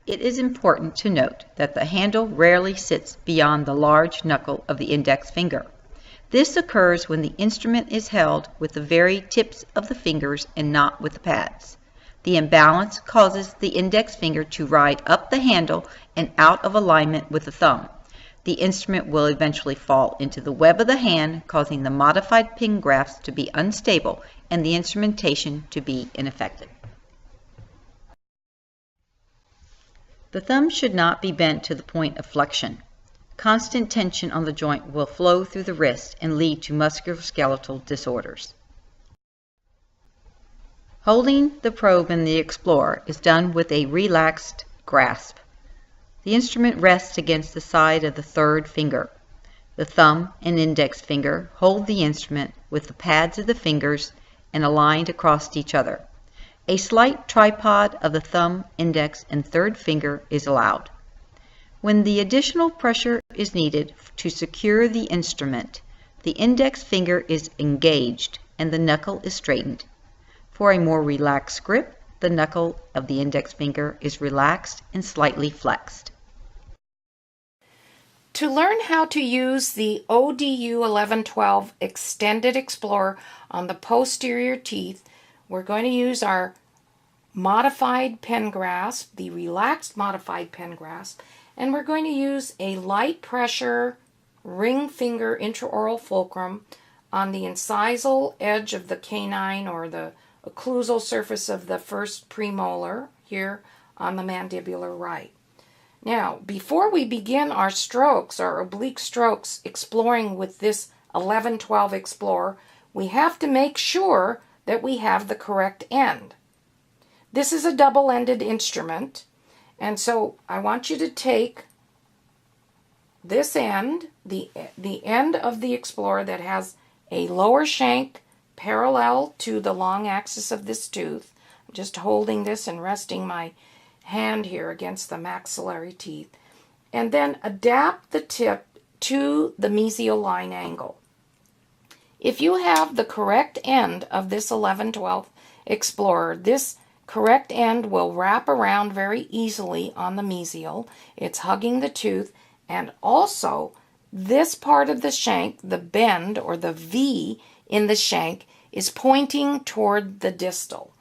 It is important to note that the handle rarely sits beyond the large knuckle of the index finger. This occurs when the instrument is held with the very tips of the fingers and not with the pads. The imbalance causes the index finger to ride up the handle and out of alignment with the thumb. The instrument will eventually fall into the web of the hand, causing the modified pin grasp to be unstable and the instrumentation to be ineffective. The thumb should not be bent to the point of flexion. Constant tension on the joint will flow through the wrist and lead to musculoskeletal disorders. Holding the probe in the Explorer is done with a relaxed grasp. The instrument rests against the side of the third finger. The thumb and index finger hold the instrument with the pads of the fingers and aligned across each other. A slight tripod of the thumb, index, and third finger is allowed. When the additional pressure is needed to secure the instrument, the index finger is engaged and the knuckle is straightened. For a more relaxed grip, the knuckle of the index finger is relaxed and slightly flexed. To learn how to use the ODU 1112 Extended Explorer on the posterior teeth, we're going to use our modified pen grasp, the relaxed modified pen grasp, and we're going to use a light pressure ring finger intraoral fulcrum on the incisal edge of the canine or the occlusal surface of the first premolar here on the mandibular right. Now, before we begin our strokes, our oblique strokes, exploring with this 1112 Explorer, we have to make sure that we have the correct end. This is a double-ended instrument, and so I want you to take this end, the end of the Explorer that has a lower shank parallel to the long axis of this tooth. I'm just holding this and resting my hand here against the maxillary teeth, and then adapt the tip to the mesial line angle. If you have the correct end of this 1112 Explorer, this correct end will wrap around very easily on the mesial. It's hugging the tooth, and also this part of the shank, the bend or the V in the shank, is pointing toward the distal.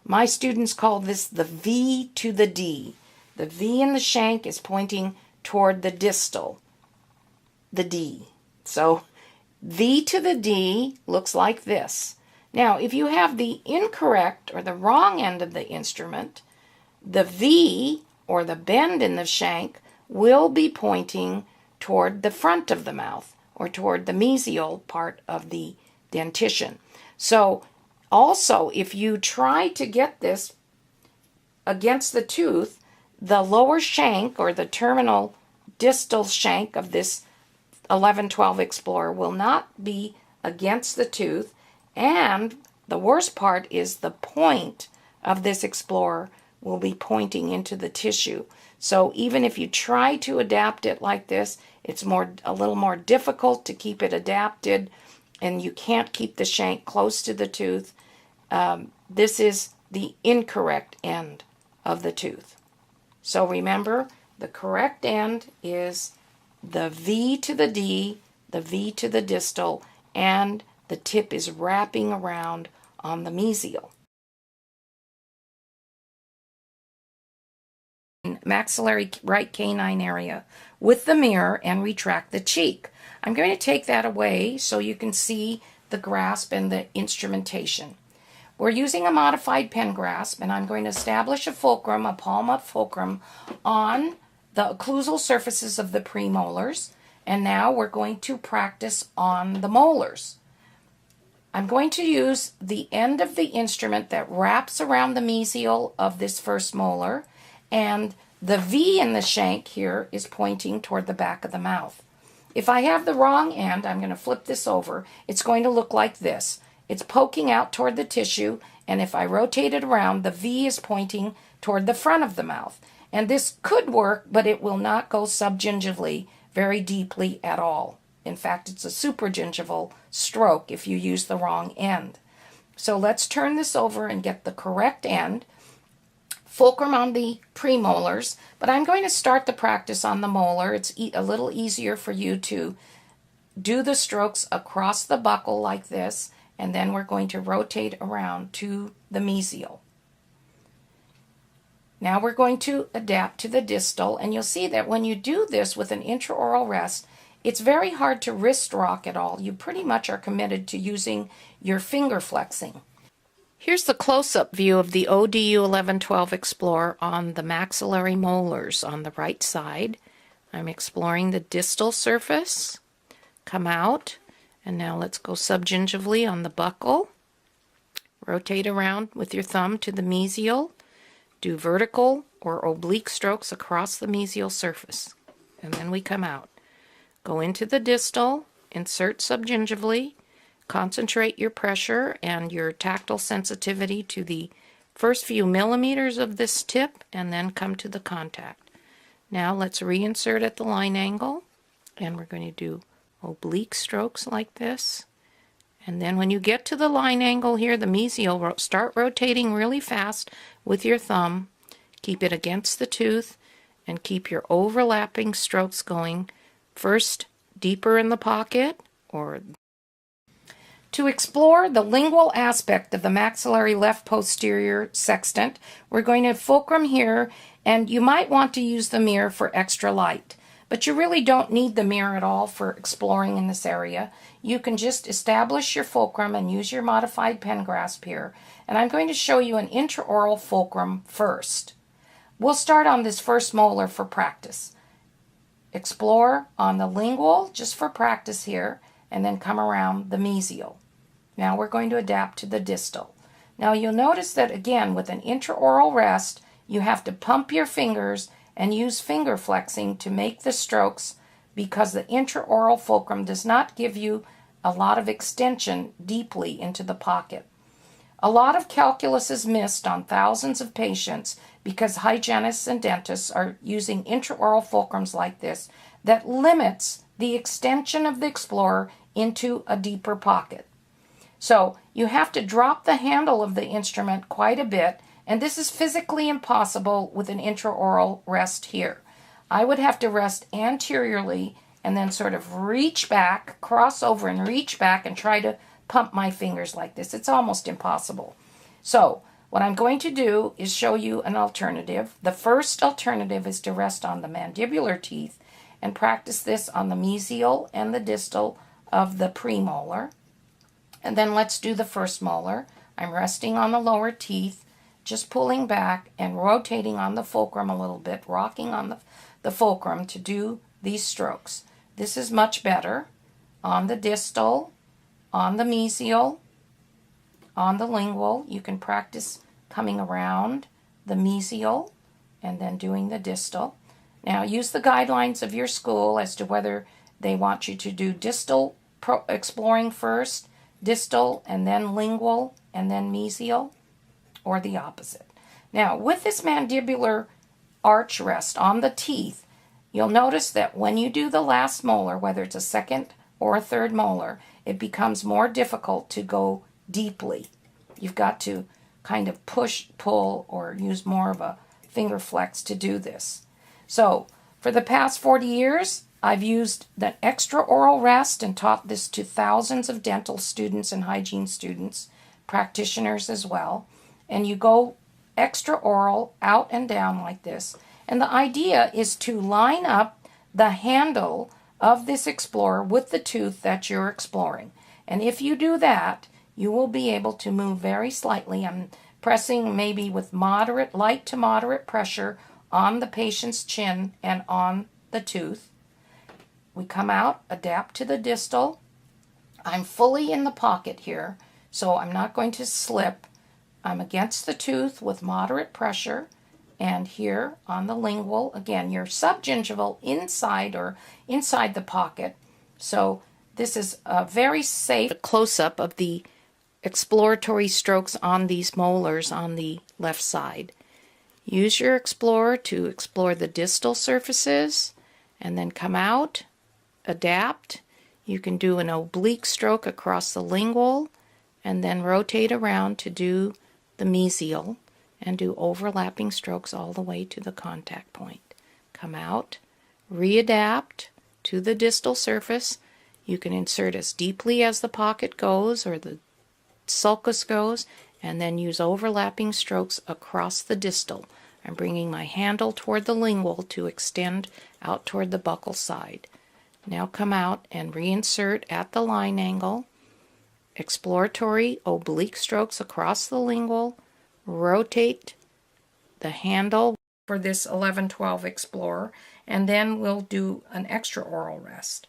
My students call this the V to the D. The V in the shank is pointing toward the distal, the D. So V to the D looks like this. Now, if you have the incorrect or the wrong end of the instrument, the V or the bend in the shank will be pointing toward the front of the mouth or toward the mesial part of the dentition. So also, if you try to get this against the tooth, the lower shank or the terminal distal shank of this 1112 Explorer will not be against the tooth, and the worst part is the point of this Explorer will be pointing into the tissue. So even if you try to adapt it like this, it's a little more difficult to keep it adapted, and you can't keep the shank close to the tooth. This is the incorrect end of the tooth. So remember, the correct end is the V to the D, the V to the distal, and the tip is wrapping around on the mesial. Maxillary right canine area with the mirror and retract the cheek. I'm going to take that away so you can see the grasp and the instrumentation. We're using a modified pen grasp, and I'm going to establish a fulcrum, a palm-up fulcrum, on the occlusal surfaces of the premolars, and now we're going to practice on the molars. I'm going to use the end of the instrument that wraps around the mesial of this first molar, and the V in the shank here is pointing toward the back of the mouth. If I have the wrong end, I'm going to flip this over. It's going to look like this. It's poking out toward the tissue, and if I rotate it around, the V is pointing toward the front of the mouth. And this could work, but it will not go subgingivally very deeply at all. In fact, it's a supragingival stroke if you use the wrong end. So let's turn this over and get the correct end. fulcrum on the premolars, but I'm going to start the practice on the molar. It's a little easier for you to do the strokes across the buccal like this, and then we're going to rotate around to the mesial. Now we're going to adapt to the distal, and you'll see that when you do this with an intraoral rest, it's very hard to wrist rock at all. You pretty much are committed to using your finger flexing. Here's the close-up view of the ODU 1112 Explorer on the maxillary molars on the right side. I'm exploring the distal surface. Come out, and now let's go subgingivally on the buccal. Rotate around with your thumb to the mesial. Do vertical or oblique strokes across the mesial surface, and then we come out. Go into the distal, insert subgingivally, concentrate your pressure and your tactile sensitivity to the first few millimeters of this tip, and then come to the contact. Now let's reinsert at the line angle, and we're going to do oblique strokes like this. And then when you get to the line angle here, the mesial, start rotating really fast with your thumb. Keep it against the tooth and keep your overlapping strokes going. First, deeper in the pocket, or to explore the lingual aspect of the maxillary left posterior sextant, we're going to fulcrum here, and you might want to use the mirror for extra light. But you really don't need the mirror at all for exploring in this area. You can just establish your fulcrum and use your modified pen grasp here. And I'm going to show you an intraoral fulcrum first. We'll start on this first molar for practice. Explore on the lingual, just for practice here, and then come around the mesial. Now we're going to adapt to the distal. Now you'll notice that again, with an intraoral rest, you have to pump your fingers and use finger flexing to make the strokes, because the intraoral fulcrum does not give you a lot of extension deeply into the pocket. A lot of calculus is missed on thousands of patients because hygienists and dentists are using intraoral fulcrums like this that limits the extension of the Explorer into a deeper pocket. So you have to drop the handle of the instrument quite a bit, and this is physically impossible with an intraoral rest here. I would have to rest anteriorly and then sort of reach back, cross over and reach back and try to pump my fingers like this. It's almost impossible. So what I'm going to do is show you an alternative. The first alternative is to rest on the mandibular teeth and practice this on the mesial and the distal of the premolar. And then let's do the first molar. I'm resting on the lower teeth, just pulling back and rotating on the fulcrum a little bit, rocking on the fulcrum to do these strokes. This is much better on the distal, on the mesial, on the lingual. You can practice coming around the mesial and then doing the distal. Now use the guidelines of your school as to whether they want you to do distal exploring first, distal and then lingual and then mesial, or the opposite. Now, with this mandibular arch rest on the teeth, you'll notice that when you do the last molar, whether it's a second or a third molar, it becomes more difficult to go deeply. You've got to kind of push, pull, or use more of a finger flex to do this. So, for the past 40 years, I've used the extraoral rest and taught this to thousands of dental students and hygiene students, practitioners as well. And you go extraoral out and down like this. And the idea is to line up the handle of this Explorer with the tooth that you're exploring. And if you do that, you will be able to move very slightly. I'm pressing maybe with moderate, light to moderate pressure on the patient's chin and on the tooth. We come out, adapt to the distal. I'm fully in the pocket here, so I'm not going to slip. I'm against the tooth with moderate pressure, and here on the lingual, again, your subgingival inside the pocket. So this is a very safe close-up of the exploratory strokes on these molars on the left side. Use your Explorer to explore the distal surfaces, and then come out, adapt. You can do an oblique stroke across the lingual, and then rotate around to do the mesial. and do overlapping strokes all the way to the contact point. Come out, readapt to the distal surface. You can insert as deeply as the pocket goes or the sulcus goes, and then use overlapping strokes across the distal. I'm bringing my handle toward the lingual to extend out toward the buccal side. Now come out and reinsert at the line angle, exploratory oblique strokes across the lingual, rotate the handle for this 11-12 Explorer, and then we'll do an extra oral rest.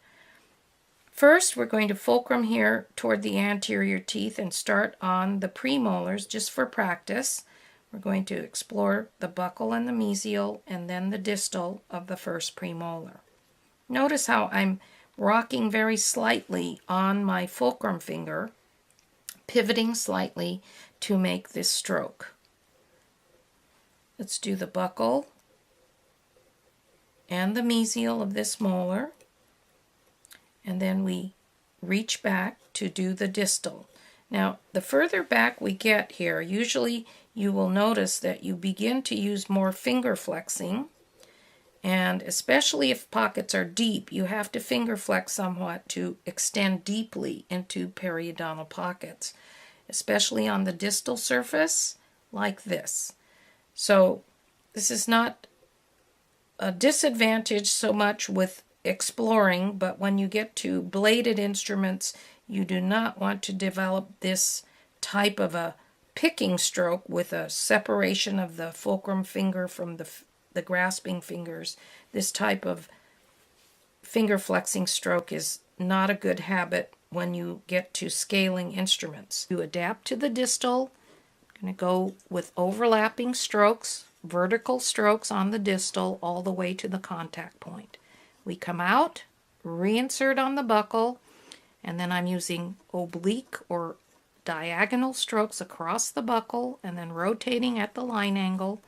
First, we're going to fulcrum here toward the anterior teeth and start on the premolars just for practice. We're going to explore the buccal and the mesial and then the distal of the first premolar. Notice how I'm rocking very slightly on my fulcrum finger, pivoting slightly to make this stroke. Let's do the buccal and the mesial of this molar, and then we reach back to do the distal. Now, the further back we get here, usually you will notice that you begin to use more finger flexing, and especially if pockets are deep, you have to finger flex somewhat to extend deeply into periodontal pockets, especially on the distal surface like this. So this is not a disadvantage so much with exploring, but when you get to bladed instruments, you do not want to develop this type of a picking stroke with a separation of the fulcrum finger from the grasping fingers. This type of finger flexing stroke is not a good habit when you get to scaling instruments. You adapt to the distal. I'm going to go with overlapping strokes, vertical strokes on the distal all the way to the contact point. We come out, reinsert on the buccal, and then I'm using oblique or diagonal strokes across the buccal and then rotating at the line angle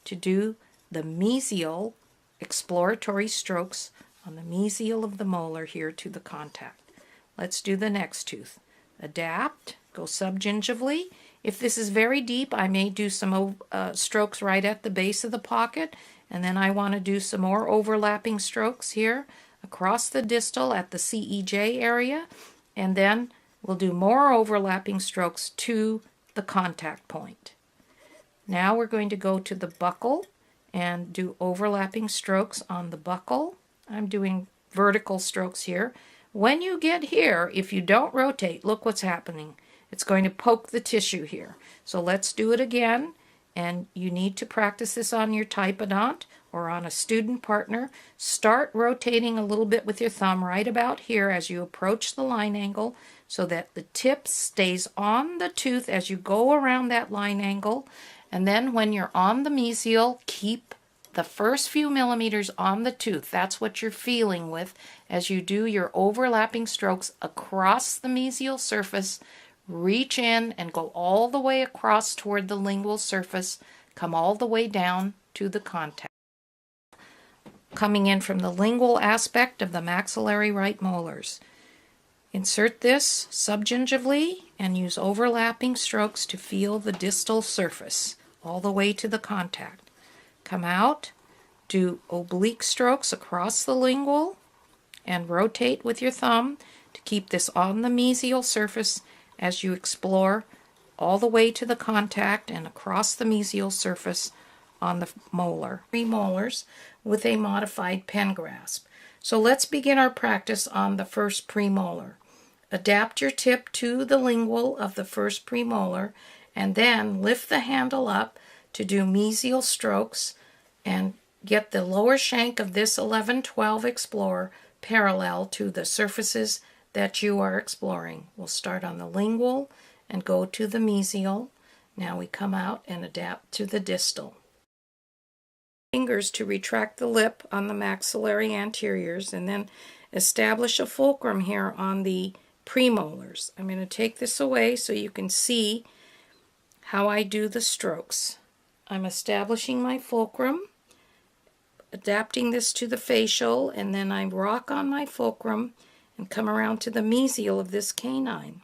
to do the mesial exploratory strokes on the mesial of the molar here to the contact. Let's do the next tooth. Adapt, go subgingivally. If this is very deep, I may do some strokes right at the base of the pocket, and then I want to do some more overlapping strokes here across the distal at the CEJ area, and then we'll do more overlapping strokes to the contact point. Now we're going to go to the buccal and do overlapping strokes on the buccal. I'm doing vertical strokes here. When you get here, if you don't rotate, look what's happening. It's going to poke the tissue here. So let's do it again. And you need to practice this on your typodont or on a student partner. Start rotating a little bit with your thumb right about here as you approach the line angle so that the tip stays on the tooth as you go around that line angle. And then when you're on the mesial, keep the first few millimeters on the tooth. That's what you're feeling with as you do your overlapping strokes across the mesial surface. Reach in and go all the way across toward the lingual surface. Come all the way down to the contact. Coming in from the lingual aspect of the maxillary right molars. Insert this subgingivally and use overlapping strokes to feel the distal surface all the way to the contact. Come out, do oblique strokes across the lingual, and rotate with your thumb to keep this on the mesial surface as you explore all the way to the contact and across the mesial surface on the molar. Premolars with a modified pen grasp. So let's begin our practice on the first premolar. Adapt your tip to the lingual of the first premolar and then lift the handle up to do mesial strokes and get the lower shank of this 11-12 Explorer parallel to the surfaces that you are exploring. We'll start on the lingual and go to the mesial. Now we come out and adapt to the distal. Fingers to retract the lip on the maxillary anteriors and then establish a fulcrum here on the premolars. I'm going to take this away so you can see how I do the strokes. I'm establishing my fulcrum, adapting this to the facial, and then I rock on my fulcrum and come around to the mesial of this canine.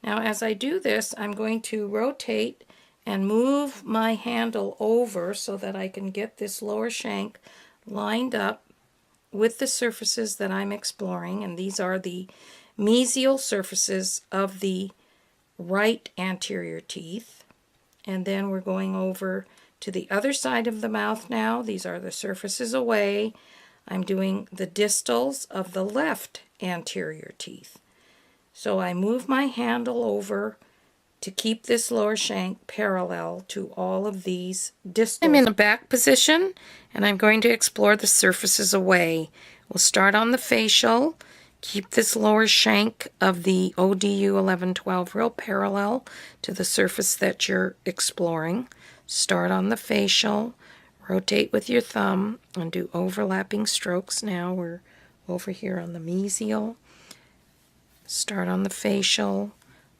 Now as I do this, I'm going to rotate and move my handle over so that I can get this lower shank lined up with the surfaces that I'm exploring, and these are the mesial surfaces of the right anterior teeth. And then we're going over to the other side of the mouth now. These are the surfaces away. I'm doing the distals of the left anterior teeth. So I move my handle over to keep this lower shank parallel to all of these distals. I'm in a back position, and I'm going to explore the surfaces away. We'll start on the facial. Keep this lower shank of the ODU 1112 real parallel to the surface that you're exploring. Start on the facial, rotate with your thumb, and do overlapping strokes. Now we're over here on the mesial. Start on the facial,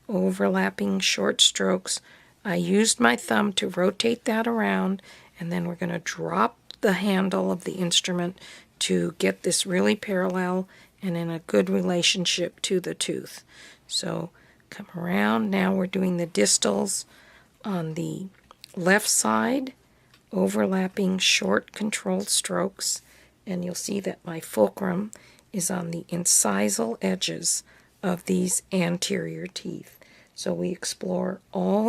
overlapping short strokes. I used my thumb to rotate that around, and then we're going to drop the handle of the instrument to get this really parallel and in a good relationship to the tooth. So come around. Now we're doing the distals on the left side, overlapping short controlled strokes, and you'll see that my fulcrum is on the incisal edges of these anterior teeth. So we explore all.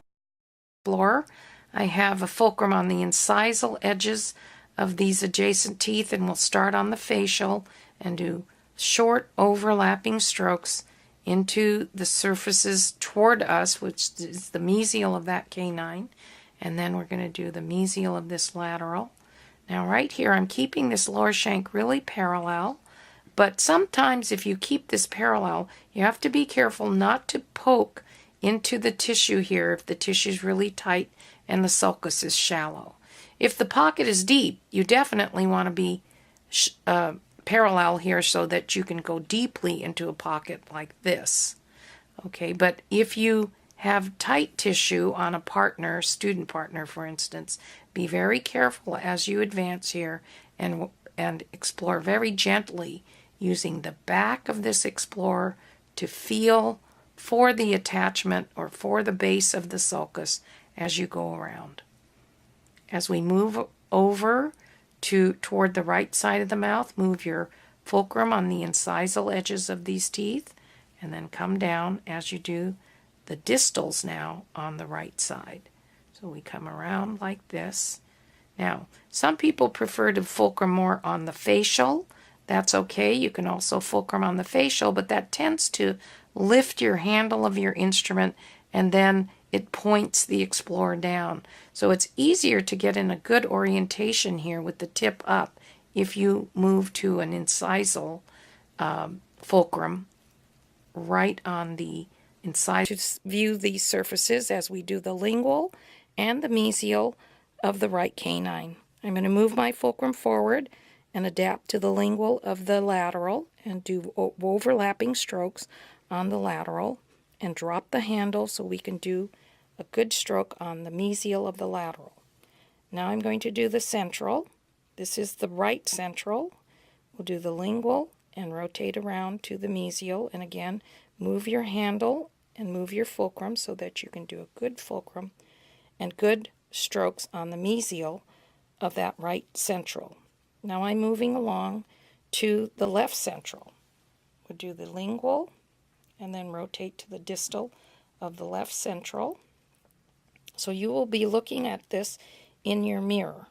I have a fulcrum on the incisal edges of these adjacent teeth, and we'll start on the facial and do short overlapping strokes into the surfaces toward us, which is the mesial of that canine, and then we're going to do the mesial of this lateral. Now right here I'm keeping this lower shank really parallel, but sometimes if you keep this parallel, you have to be careful not to poke into the tissue here if the tissue is really tight and the sulcus is shallow. If the pocket is deep, you definitely want to be parallel here so that you can go deeply into a pocket like this. Okay, but if you have tight tissue on a partner, student partner for instance, be very careful as you advance here and explore very gently using the back of this explorer to feel for the attachment or for the base of the sulcus as you go around. As we move over toward the right side of the mouth, move your fulcrum on the incisal edges of these teeth, and then come down as you do the distals now on the right side. So we come around like this. Now, some people prefer to fulcrum more on the facial. That's okay. You can also fulcrum on the facial, but that tends to lift your handle of your instrument, and then it points the explorer down. So it's easier to get in a good orientation here with the tip up if you move to an incisal fulcrum right on the inside. To view these surfaces as we do the lingual and the mesial of the right canine. I'm going to move my fulcrum forward and adapt to the lingual of the lateral and do overlapping strokes on the lateral and drop the handle so we can do a good stroke on the mesial of the lateral. Now I'm going to do the central. This is the right central. We'll do the lingual and rotate around to the mesial, and again move your handle and move your fulcrum so that you can do a good fulcrum and good strokes on the mesial of that right central. Now I'm moving along to the left central. We'll do the lingual and then rotate to the distal of the left central. So you will be looking at this in your mirror.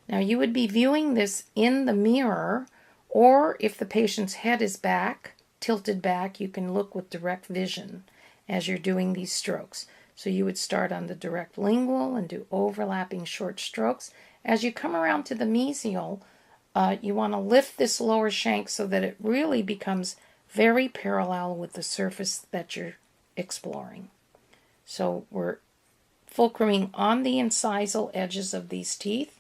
Now you would be viewing this in the mirror, or if the patient's head is back, tilted back, you can look with direct vision as you're doing these strokes. So you would start on the direct lingual and do overlapping short strokes. As you come around to the mesial, you want to lift this lower shank so that it really becomes very parallel with the surface that you're exploring. So we're fulcruming on the incisal edges of these teeth.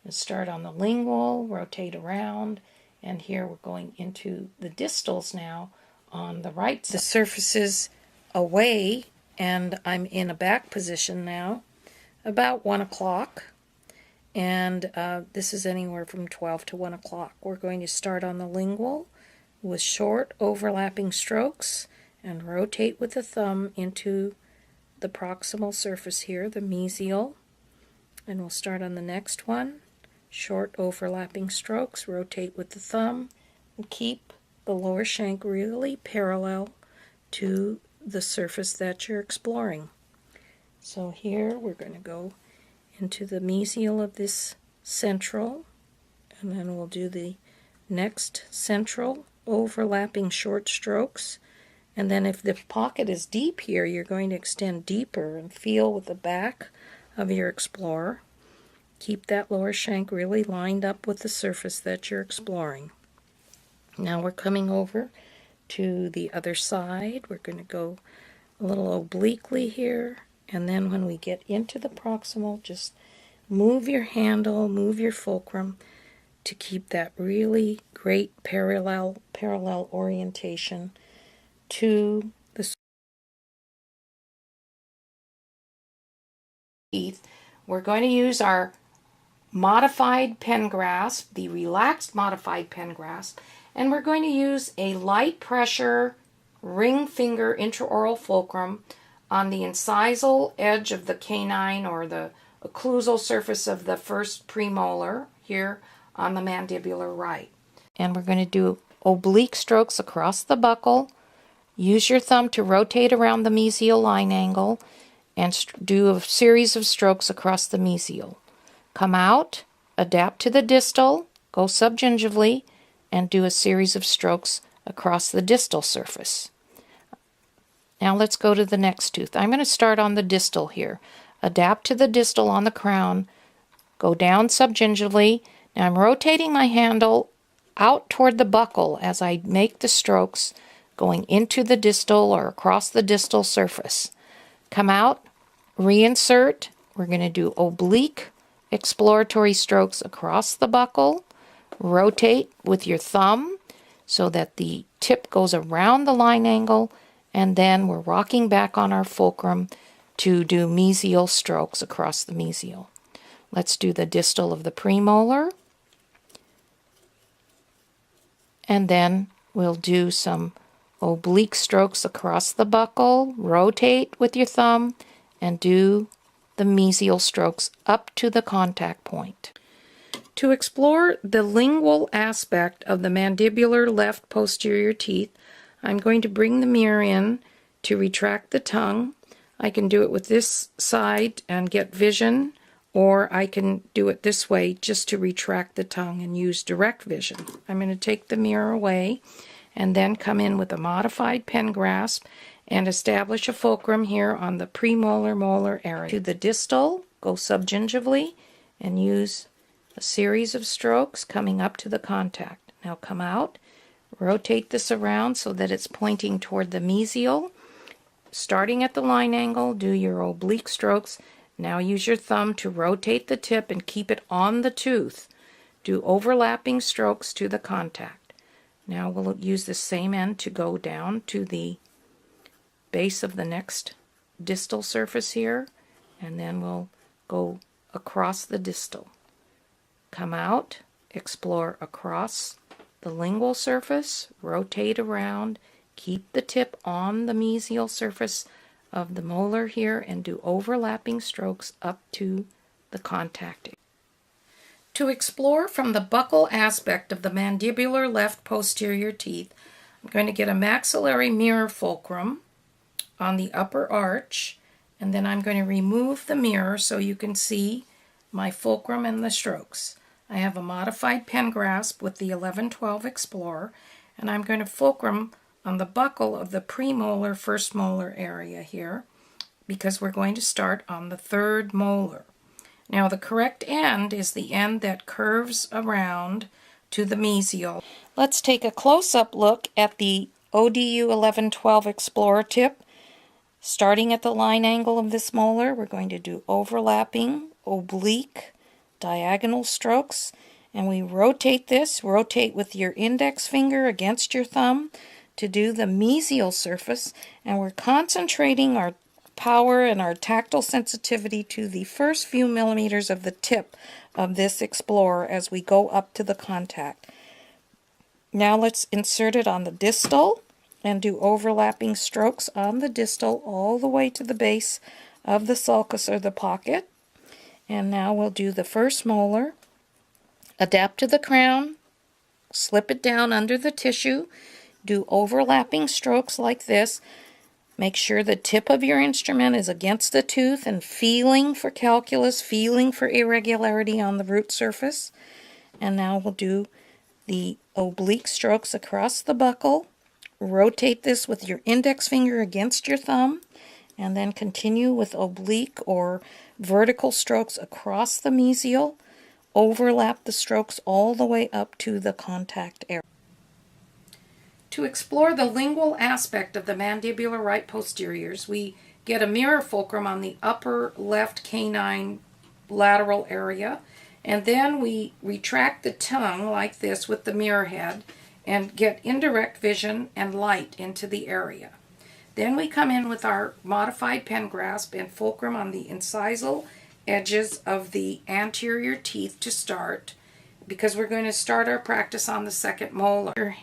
And start on the lingual, rotate around, and here we're going into the distals now on the right side. The surfaces away, and I'm in a back position now, about 1 o'clock. And this is anywhere from 12 to 1 o'clock. We're going to start on the lingual with short overlapping strokes and rotate with the thumb into the proximal surface here, the mesial, and we'll start on the next one. Short overlapping strokes, rotate with the thumb, and keep the lower shank really parallel to the surface that you're exploring. So here we're going to go into the mesial of this central, and then we'll do the next central overlapping short strokes. And then if the pocket is deep here, you're going to extend deeper and feel with the back of your explorer. Keep that lower shank really lined up with the surface that you're exploring. Now we're coming over to the other side. We're going to go a little obliquely here, and then when we get into the proximal, just move your handle, move your fulcrum to keep that really great parallel orientation to the teeth. We're going to use our modified pen grasp, the relaxed modified pen grasp, and we're going to use a light pressure ring finger intraoral fulcrum on the incisal edge of the canine or the occlusal surface of the first premolar here on the mandibular right. And we're going to do oblique strokes across the buccal. Use your thumb to rotate around the mesial line angle and do a series of strokes across the mesial. Come out, adapt to the distal, go subgingivally, and do a series of strokes across the distal surface. Now let's go to the next tooth. I'm going to start on the distal here. Adapt to the distal on the crown, go down subgingivally. Now I'm rotating my handle out toward the buccal as I make the strokes, going into the distal or across the distal surface. Come out, reinsert. We're going to do oblique exploratory strokes across the buccal. Rotate with your thumb so that the tip goes around the line angle, and then we're rocking back on our fulcrum to do mesial strokes across the mesial. Let's do the distal of the premolar, and then we'll do some oblique strokes across the buccal. Rotate with your thumb and do the mesial strokes up to the contact point. To explore the lingual aspect of the mandibular left posterior teeth, I'm going to bring the mirror in to retract the tongue. I can do it with this side and get vision, or I can do it this way just to retract the tongue and use direct vision. I'm going to take the mirror away and then come in with a modified pen grasp and establish a fulcrum here on the premolar molar area. To the distal, go subgingivally and use a series of strokes coming up to the contact. Now come out, rotate this around so that it's pointing toward the mesial. Starting at the line angle, do your oblique strokes. Now use your thumb to rotate the tip and keep it on the tooth. Do overlapping strokes to the contact. Now we'll use the same end to go down to the base of the next distal surface here, and then we'll go across the distal. Come out, explore across the lingual surface, rotate around, keep the tip on the mesial surface of the molar here, and do overlapping strokes up to the contact. To explore from the buccal aspect of the mandibular left posterior teeth, I'm going to get a maxillary mirror fulcrum on the upper arch, and then I'm going to remove the mirror so you can see my fulcrum and the strokes. I have a modified pen grasp with the 1112 Explorer, and I'm going to fulcrum on the buccal of the premolar first molar area here, because we're going to start on the third molar. Now the correct end is the end that curves around to the mesial. Let's take a close-up look at the ODU 1112 Explorer tip. Starting at the line angle of this molar, we're going to do overlapping, oblique, diagonal strokes, and we rotate this. Rotate with your index finger against your thumb to do the mesial surface, and we're concentrating our power and our tactile sensitivity to the first few millimeters of the tip of this Explorer as we go up to the contact. Now let's insert it on the distal, and do overlapping strokes on the distal all the way to the base of the sulcus or the pocket. And now we'll do the first molar, adapt to the crown, slip it down under the tissue, do overlapping strokes like this. Make sure the tip of your instrument is against the tooth and feeling for calculus, feeling for irregularity on the root surface. And now we'll do the oblique strokes across the buccal. Rotate this with your index finger against your thumb, and then continue with oblique or vertical strokes across the mesial. Overlap the strokes all the way up to the contact area. To explore the lingual aspect of the mandibular right posteriors, we get a mirror fulcrum on the upper left canine lateral area, and then we retract the tongue like this with the mirror head and get indirect vision and light into the area. Then we come in with our modified pen grasp and fulcrum on the incisal edges of the anterior teeth to start, because we're going to start our practice on the second molar.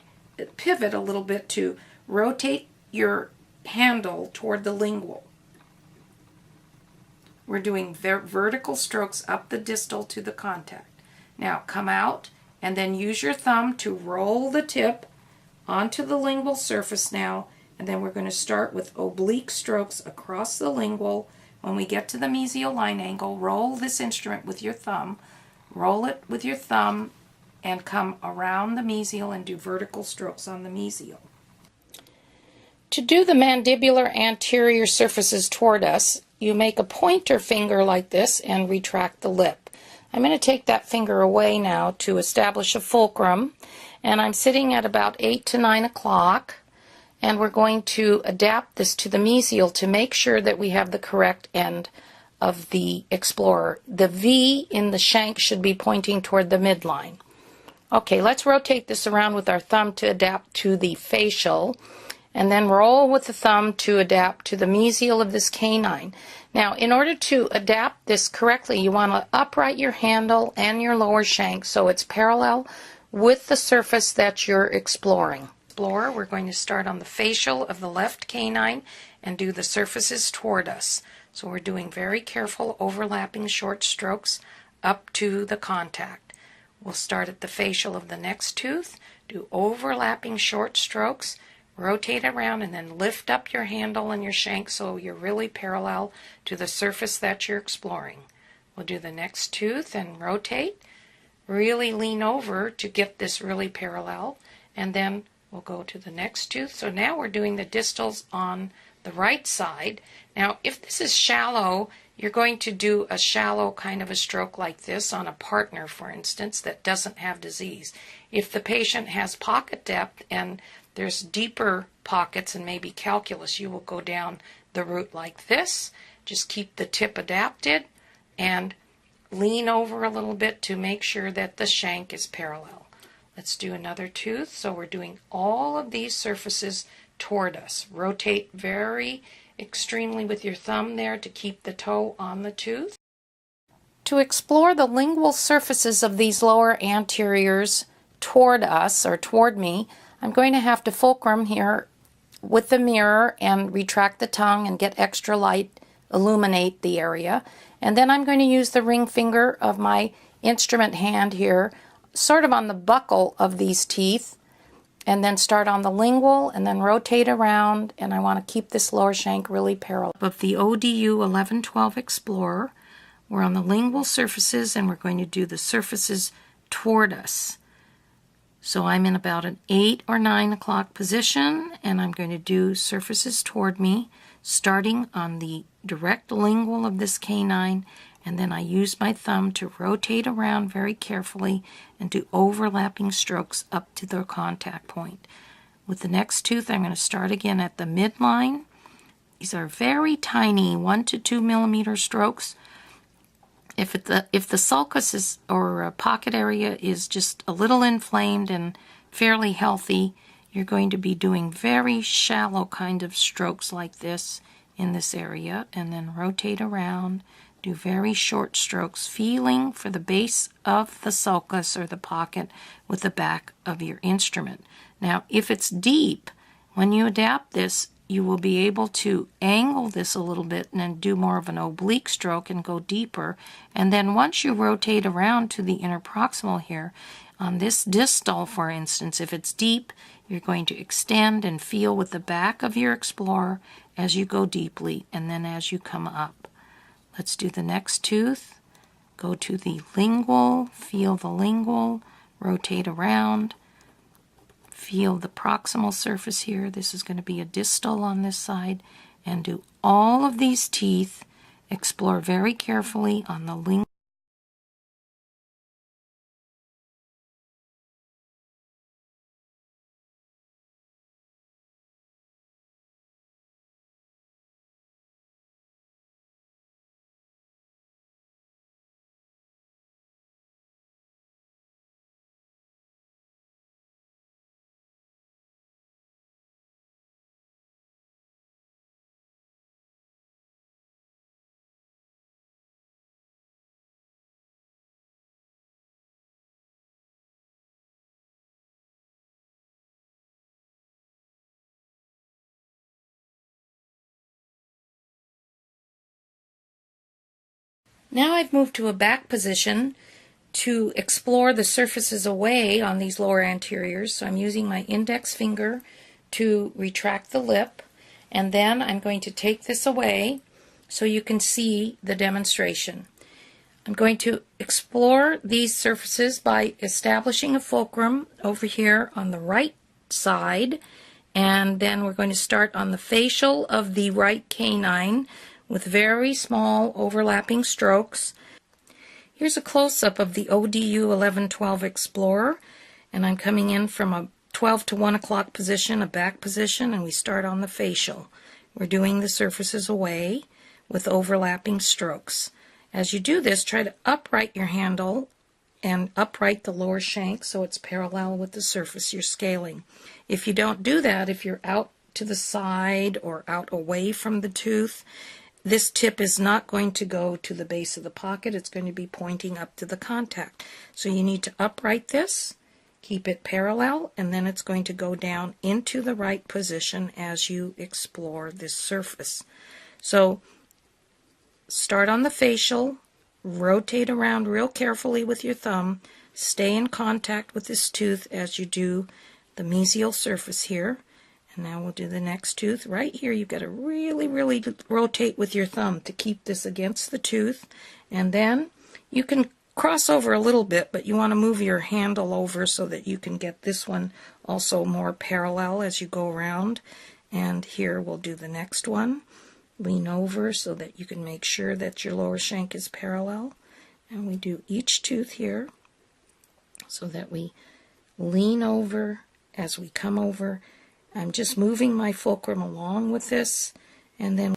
Pivot a little bit to rotate your handle toward the lingual. We're doing vertical strokes up the distal to the contact. Now come out and then use your thumb to roll the tip onto the lingual surface now, and then we're going to start with oblique strokes across the lingual. When we get to the mesial line angle, roll this instrument with your thumb, roll it with your thumb, and come around the mesial and do vertical strokes on the mesial. To do the mandibular anterior surfaces toward us, you make a pointer finger like this and retract the lip. I'm going to take that finger away now to establish a fulcrum, and I'm sitting at about 8 to 9 o'clock, and we're going to adapt this to the mesial to make sure that we have the correct end of the explorer. The V in the shank should be pointing toward the midline. Okay, let's rotate this around with our thumb to adapt to the facial, and then roll with the thumb to adapt to the mesial of this canine. Now, in order to adapt this correctly, you want to upright your handle and your lower shank so it's parallel with the surface that you're exploring. We're going to start on the facial of the left canine and do the surfaces toward us. So we're doing very careful overlapping short strokes up to the contact. We'll start at the facial of the next tooth, do overlapping short strokes, rotate around, and then lift up your handle and your shank so you're really parallel to the surface that you're exploring. We'll do the next tooth and rotate, really lean over to get this really parallel, and then we'll go to the next tooth. So now we're doing the distals on the right side. Now, if this is shallow, you're going to do a shallow kind of a stroke like this on a partner, for instance, that doesn't have disease. If the patient has pocket depth and there's deeper pockets and maybe calculus, you will go down the root like this. Just keep the tip adapted and lean over a little bit to make sure that the shank is parallel. Let's do another tooth. So we're doing all of these surfaces toward us. Rotate very extremely with your thumb there to keep the toe on the tooth. To explore the lingual surfaces of these lower anteriors toward us, or toward me, I'm going to have to fulcrum here with the mirror and retract the tongue and get extra light, illuminate the area. And then I'm going to use the ring finger of my instrument hand here, sort of on the buccal of these teeth, and then start on the lingual and then rotate around, and I want to keep this lower shank really parallel. Of the ODU 1112 Explorer, we're on the lingual surfaces and we're going to do the surfaces toward us. So I'm in about an 8 or 9 o'clock position, and I'm going to do surfaces toward me, starting on the direct lingual of this canine, and then I use my thumb to rotate around very carefully and do overlapping strokes up to the contact point. With the next tooth, I'm going to start again at the midline. These are very tiny 1 to 2 millimeter strokes. If the sulcus is, or pocket area is just a little inflamed and fairly healthy, you're going to be doing very shallow kind of strokes like this in this area, and then rotate around, do very short strokes, feeling for the base of the sulcus or the pocket with the back of your instrument. Now, if it's deep, When you adapt this, you will be able to angle this a little bit and then do more of an oblique stroke and go deeper. And then once you rotate around to the interproximal here, on this distal, for instance, if it's deep, you're going to extend and feel with the back of your Explorer as you go deeply and then as you come up. Let's do the next tooth. Go to the lingual, feel the lingual, rotate around, feel the proximal surface here. This is going to be a distal on this side, and do all of these teeth. Explore very carefully on the lingual. Now I've moved to a back position to explore the surfaces away on these lower anteriors. So I'm using my index finger to retract the lip, and then I'm going to take this away so you can see the demonstration. I'm going to explore these surfaces by establishing a fulcrum over here on the right side, and then we're going to start on the facial of the right canine with very small overlapping strokes. Here's a close-up of the ODU 1112 Explorer, and I'm coming in from a 12 to 1 o'clock position, a back position, and we start on the facial. We're doing the surfaces away with overlapping strokes. As you do this, try to upright your handle and upright the lower shank so it's parallel with the surface you're scaling. If you don't do that, if you're out to the side or out away from the tooth, this tip is not going to go to the base of the pocket. It's going to be pointing up to the contact. So you need to upright this, keep it parallel, and then it's going to go down into the right position as you explore this surface. So start on the facial, rotate around real carefully with your thumb, stay in contact with this tooth as you do the mesial surface here. And now we'll do the next tooth. Right here, you've got to really rotate with your thumb to keep this against the tooth. And then you can cross over a little bit, but you want to move your handle over so that you can get this one also more parallel as you go around. And here we'll do the next one. Lean over so that you can make sure that your lower shank is parallel. And we do each tooth here so that we lean over as we come over. I'm just moving my fulcrum along with this, and then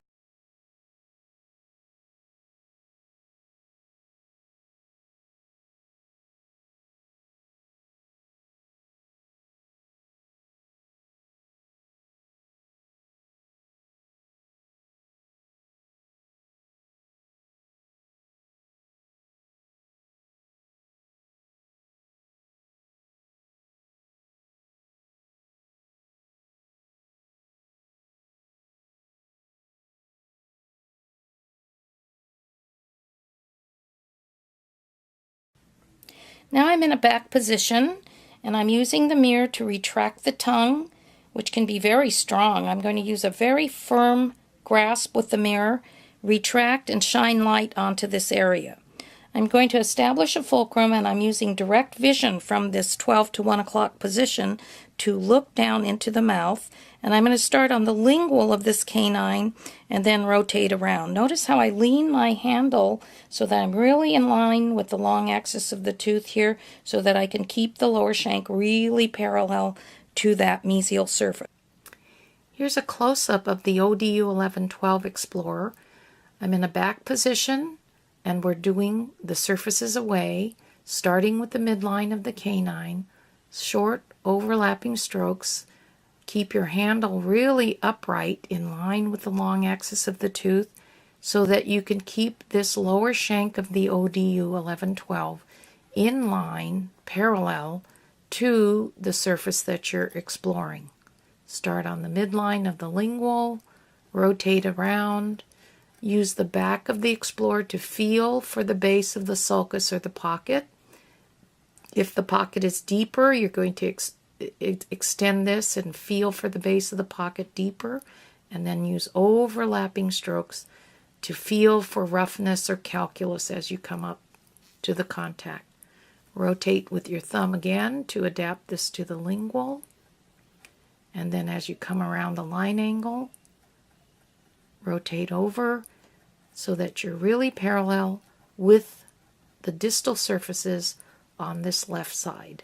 now I'm in a back position, and I'm using the mirror to retract the tongue, which can be very strong. I'm going to use a very firm grasp with the mirror, retract and shine light onto this area. I'm going to establish a fulcrum, and I'm using direct vision from this 12 to 1 o'clock position to look down into the mouth. And I'm going to start on the lingual of this canine and then rotate around. Notice how I lean my handle so that I'm really in line with the long axis of the tooth here so that I can keep the lower shank really parallel to that mesial surface. Here's a close-up of the ODU 1112 Explorer. I'm in a back position, and we're doing the surfaces away, starting with the midline of the canine, short overlapping strokes. Keep your handle really upright in line with the long axis of the tooth so that you can keep this lower shank of the ODU 1112 in line, parallel to the surface that you're exploring. Start on the midline of the lingual, rotate around, use the back of the Explorer to feel for the base of the sulcus or the pocket. If the pocket is deeper, you're going to extend this and feel for the base of the pocket deeper, and then use overlapping strokes to feel for roughness or calculus as you come up to the contact. Rotate with your thumb again to adapt this to the lingual, and then as you come around the line angle, rotate over so that you're really parallel with the distal surfaces on this left side.